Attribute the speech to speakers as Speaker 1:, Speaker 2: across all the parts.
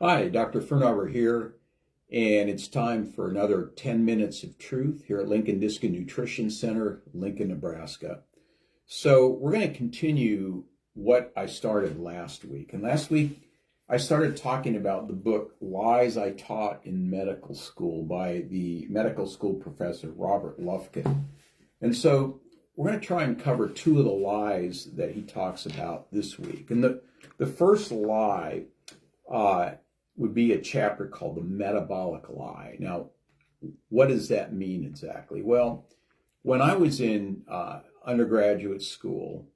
Speaker 1: Hi, Dr. Firnhaber here, and it's time for another 10 minutes of truth here at Lincoln Disc Nutrition Center, Lincoln, Nebraska. So we're going to continue what I started last week. And last week, I started talking about the book Lies I Taught in Medical School by the medical school professor, Robert Lufkin. And so we're going to try and cover two of the lies that he talks about this week. And the first lie would be a chapter called the Metabolic Lie. Now, what does that mean exactly? Well, when I was in undergraduate school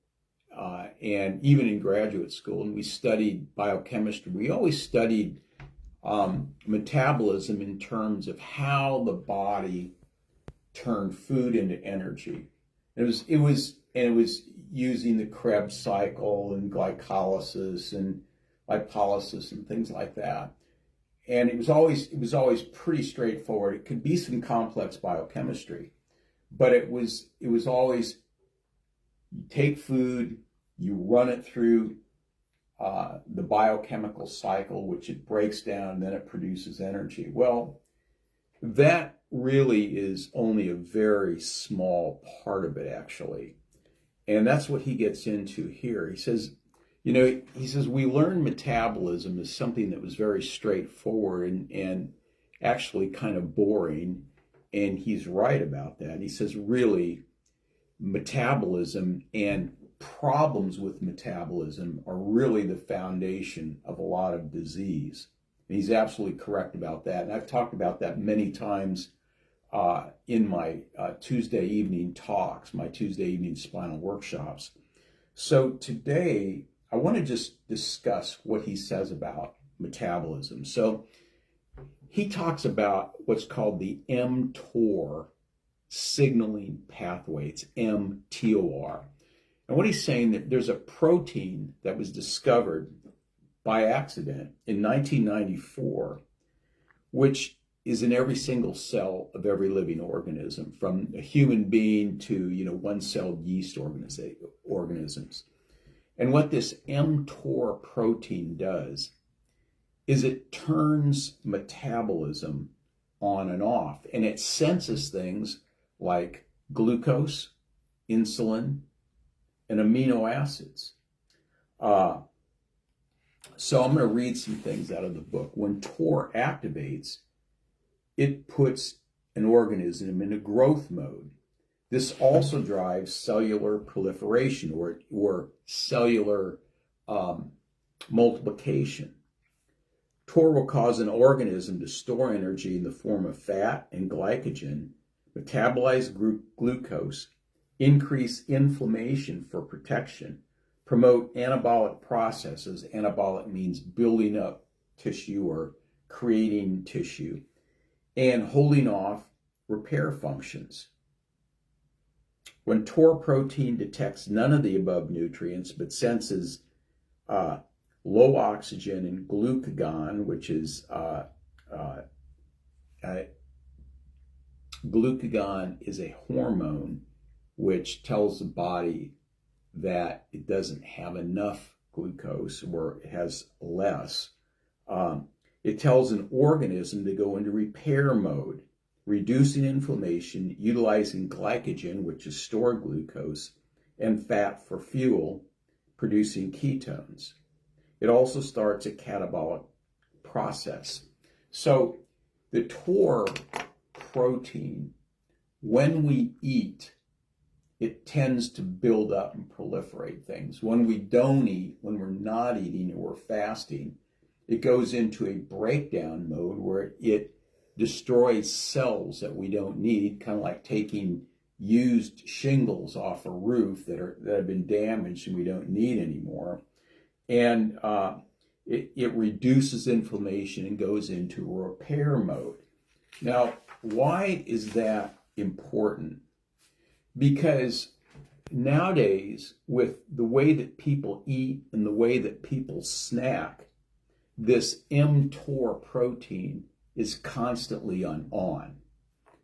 Speaker 1: and even in graduate school, and we studied biochemistry, we always studied metabolism in terms of how the body turned food into energy. It was using the Krebs cycle and glycolysis and lipolysis and things like that. And it was always pretty straightforward. It could be some complex biochemistry, but it was always, you take food, you run it through the biochemical cycle, which it breaks down, and then it produces energy. Well, that really is only a very small part of it, actually. And that's what he gets into here. He says, we learned metabolism as something that was very straightforward and actually kind of boring. And he's right about that. He says, really, metabolism and problems with metabolism are really the foundation of a lot of disease. And he's absolutely correct about that. And I've talked about that many times in my Tuesday evening talks, my Tuesday evening spinal workshops. So today, I want to just discuss what he says about metabolism. So he talks about what's called the mTOR signaling pathway. It's mTOR. And what he's saying, that there's a protein that was discovered by accident in 1994, which is in every single cell of every living organism, from a human being to one-celled yeast organisms. And what this mTOR protein does is it turns metabolism on and off, and it senses things like glucose, insulin, and amino acids. So I'm going to read some things out of the book. When TOR activates, it puts an organism in a growth mode. This also drives cellular proliferation or cellular multiplication. TOR will cause an organism to store energy in the form of fat and glycogen, metabolize glucose, increase inflammation for protection, promote anabolic processes. Anabolic means building up tissue or creating tissue, and holding off repair functions. When TOR protein detects none of the above nutrients but senses low oxygen and glucagon, which is glucagon is a hormone which tells the body that it doesn't have enough glucose or it has less. It tells an organism to go into repair mode, reducing inflammation, utilizing glycogen, which is stored glucose, and fat for fuel, producing ketones. It also starts a catabolic process. So the TOR protein, when we eat, it tends to build up and proliferate things. When we don't eat, when we're not eating or we're fasting, it goes into a breakdown mode where it destroys cells that we don't need, kind of like taking used shingles off a roof that have been damaged and we don't need anymore. And it reduces inflammation and goes into repair mode. Now, why is that important? Because nowadays, with the way that people eat and the way that people snack, this mTOR protein is constantly on.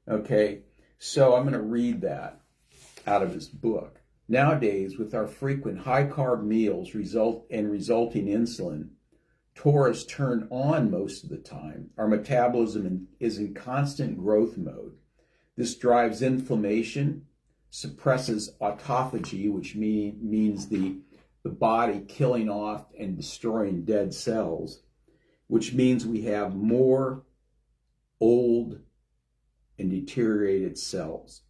Speaker 1: Okay, so I'm going to read that out of his book. Nowadays, with our frequent high-carb meals resulting insulin, mTOR is turned on most of the time, our metabolism is in constant growth mode. This drives inflammation, suppresses autophagy, which means the body killing off and destroying dead cells, which means we have more old and deteriorated cells.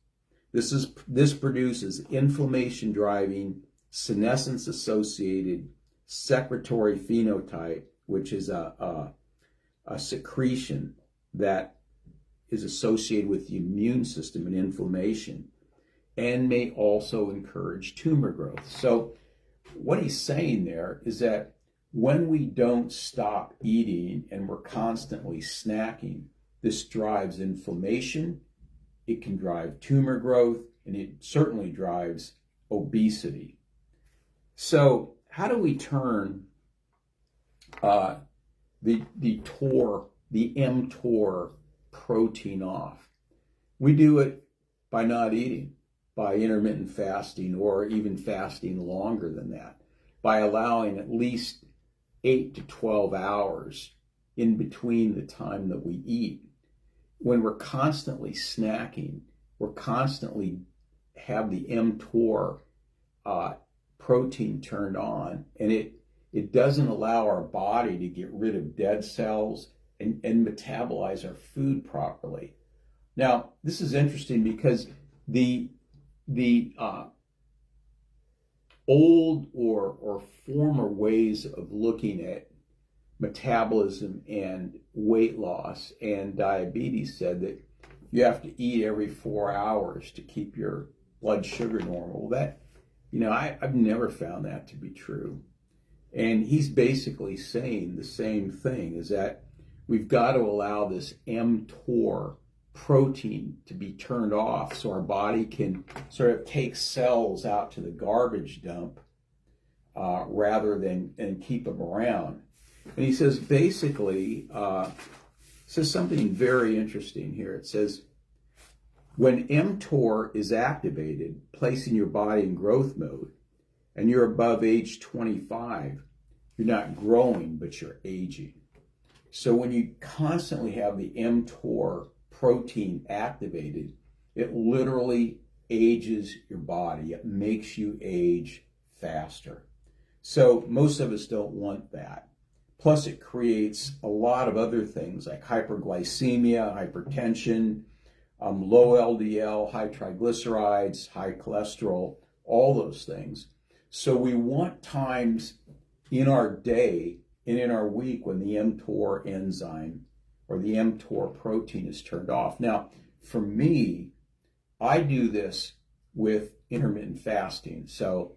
Speaker 1: This produces inflammation driving, senescence associated secretory phenotype, which is a secretion that is associated with the immune system and inflammation, and may also encourage tumor growth. So what he's saying there is that when we don't stop eating and we're constantly snacking, this drives inflammation, it can drive tumor growth, and it certainly drives obesity. So how do we turn the mTOR protein off? We do it by not eating, by intermittent fasting, or even fasting longer than that, by allowing at least 8 to 12 hours in between the time that we eat. When we're constantly snacking, we're constantly have the mTOR protein turned on, and it doesn't allow our body to get rid of dead cells and metabolize our food properly. Now, this is interesting because the old or former ways of looking at metabolism and weight loss and diabetes said that you have to eat every 4 hours to keep your blood sugar normal. That, I've never found that to be true. And he's basically saying the same thing, is that we've got to allow this mTOR protein to be turned off so our body can sort of take cells out to the garbage dump rather than keep them around. And he says basically, says something very interesting here. It says, when mTOR is activated, placing your body in growth mode, and you're above age 25, you're not growing, but you're aging. So when you constantly have the mTOR protein activated, it literally ages your body. It makes you age faster. So most of us don't want that. Plus, it creates a lot of other things like hyperglycemia, hypertension, low LDL, high triglycerides, high cholesterol, all those things. So we want times in our day and in our week when the mTOR enzyme or the mTOR protein is turned off. Now, for me, I do this with intermittent fasting. So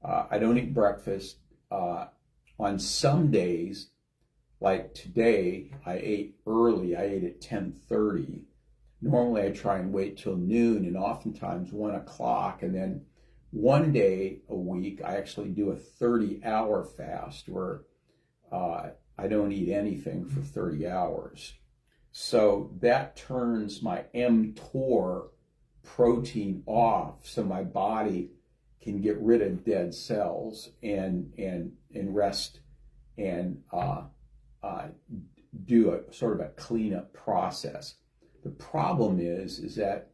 Speaker 1: I don't eat breakfast. On some days, like today, I ate early. I ate at 10:30. Normally, I try and wait till noon, and oftentimes 1 o'clock. And then one day a week, I actually do a 30-hour fast where I don't eat anything for 30 hours. So that turns my mTOR protein off, so my body can get rid of dead cells and rest and do a sort of a cleanup process. The problem is that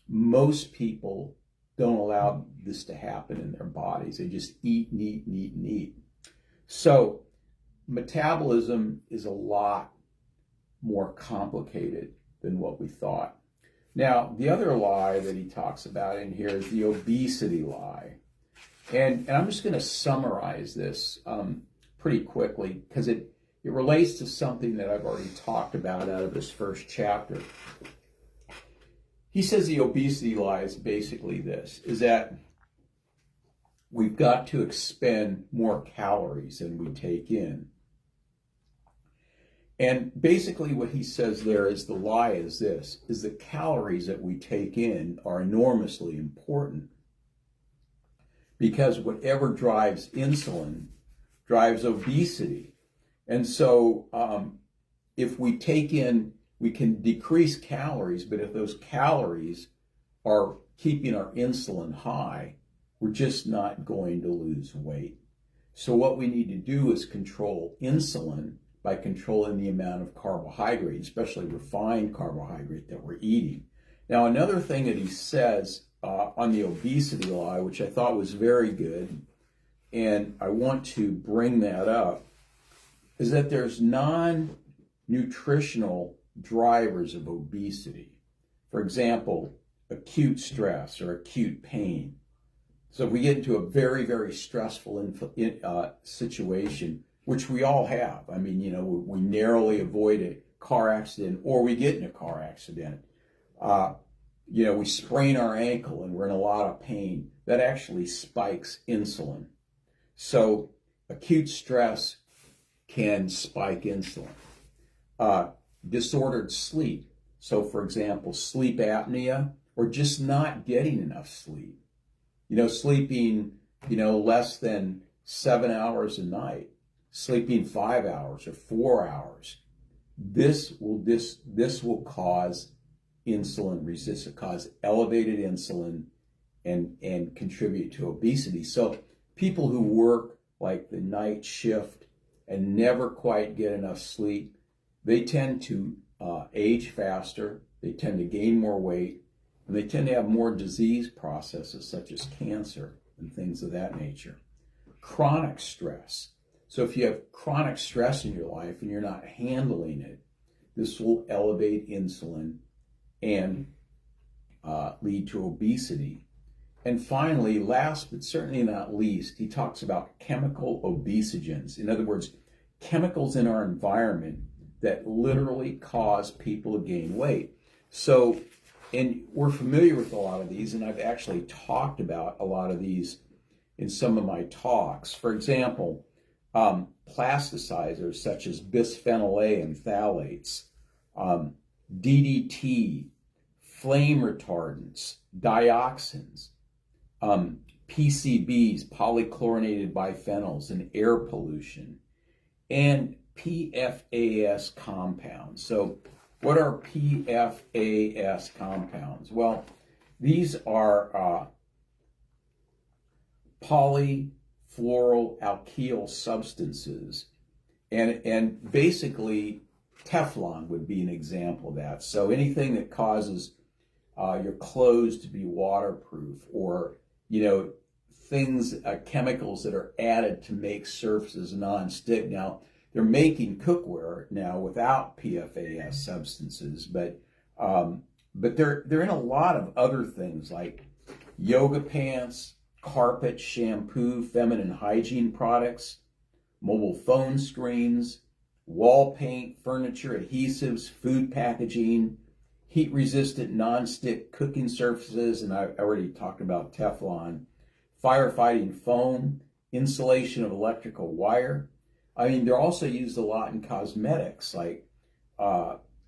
Speaker 1: most people don't allow this to happen in their bodies. They just eat and eat and eat and eat. So metabolism is a lot more complicated than what we thought. Now, the other lie that he talks about in here is the obesity lie. And I'm just going to summarize this pretty quickly because it relates to something that I've already talked about out of this first chapter. He says the obesity lie is basically this, is that we've got to expend more calories than we take in. And basically what he says there is the lie is this, is the calories that we take in are enormously important because whatever drives insulin drives obesity. And so if we take in, we can decrease calories, but if those calories are keeping our insulin high, we're just not going to lose weight. So what we need to do is control insulin by controlling the amount of carbohydrate, especially refined carbohydrate that we're eating. Now, another thing that he says on the obesity lie, which I thought was very good, and I want to bring that up, is that there's non-nutritional drivers of obesity. For example, acute stress or acute pain. So if we get into a very, very stressful situation, which we all have, I mean, you know, we narrowly avoid a car accident or we get in a car accident. You know, we sprain our ankle and we're in a lot of pain. That actually spikes insulin. So acute stress can spike insulin. Disordered sleep. So for example, sleep apnea or just not getting enough sleep. You know, sleeping, you know, less than 7 hours a night, sleeping 5 hours or 4 hours. This will cause insulin resistance, cause elevated insulin and contribute to obesity. So people who work like the night shift and never quite get enough sleep, they tend to age faster, they tend to gain more weight, and they tend to have more disease processes such as cancer and things of that nature. Chronic stress. So if you have chronic stress in your life and you're not handling it, this will elevate insulin and lead to obesity. And finally, last but certainly not least, he talks about chemical obesogens. In other words, chemicals in our environment that literally cause people to gain weight. So, and we're familiar with a lot of these, and I've actually talked about a lot of these in some of my talks. For example, plasticizers such as bisphenol A and phthalates, DDT, flame retardants, dioxins, PCBs, polychlorinated biphenyls, and air pollution, and PFAS compounds. So what are PFAS compounds? Well, these are polyfluoroalkyl substances, and basically Teflon would be an example of that. So anything that causes your clothes to be waterproof, or, you know, things, chemicals that are added to make surfaces non-stick. Now, they're making cookware now without PFAS substances, but they're in a lot of other things like yoga pants, carpet, shampoo, feminine hygiene products, mobile phone screens, wall paint, furniture, adhesives, food packaging, heat-resistant non-stick cooking surfaces, and I already talked about Teflon, firefighting foam, insulation of electrical wire. I mean, they're also used a lot in cosmetics like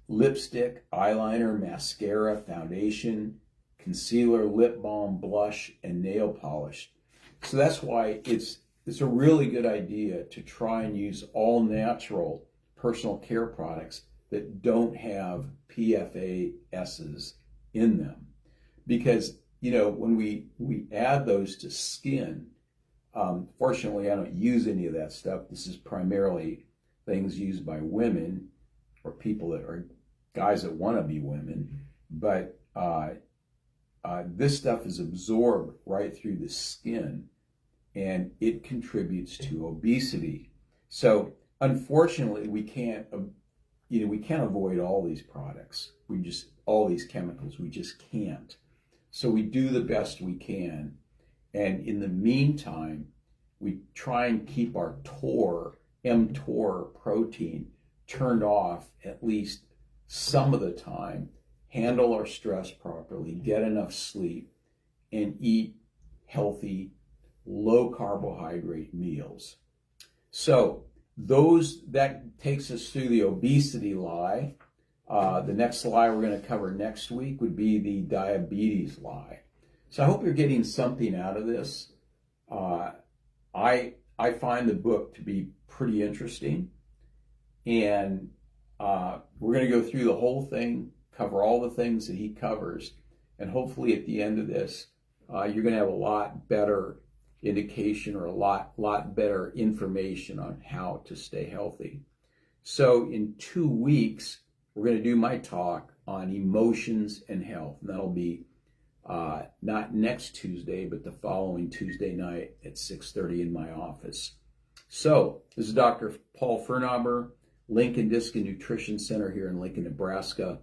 Speaker 1: lipstick, eyeliner, mascara, foundation, concealer, lip balm, blush, and nail polish. So that's why it's a really good idea to try and use all natural personal care products that don't have PFASs in them. Because, you know, when we add those to skin, fortunately I don't use any of that stuff. This is primarily things used by women or people that are guys that want to be women, but this stuff is absorbed right through the skin and it contributes to obesity. So unfortunately we can't avoid all these products. All these chemicals, we just can't. So we do the best we can. And in the meantime, we try and keep our mTOR protein turned off at least some of the time, handle our stress properly, get enough sleep, and eat healthy, low carbohydrate meals. So that takes us through the obesity lie. The next lie we're going to cover next week would be the diabetes lie. So I hope you're getting something out of this. I find the book to be pretty interesting, and we're going to go through the whole thing, cover all the things that he covers, and hopefully at the end of this, you're going to have a lot better indication or a lot better information on how to stay healthy. So in 2 weeks, we're going to do my talk on emotions and health. And that'll be not next Tuesday, but the following Tuesday night at 6:30 in my office. So this is Dr. Paul Firnhaber, Lincoln Disc and Nutrition Center here in Lincoln, Nebraska.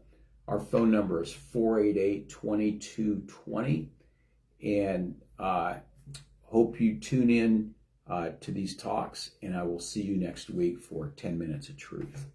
Speaker 1: Our phone number is 488-2220. And hope you tune in to these talks, and I will see you next week for 10 Minutes of Truth.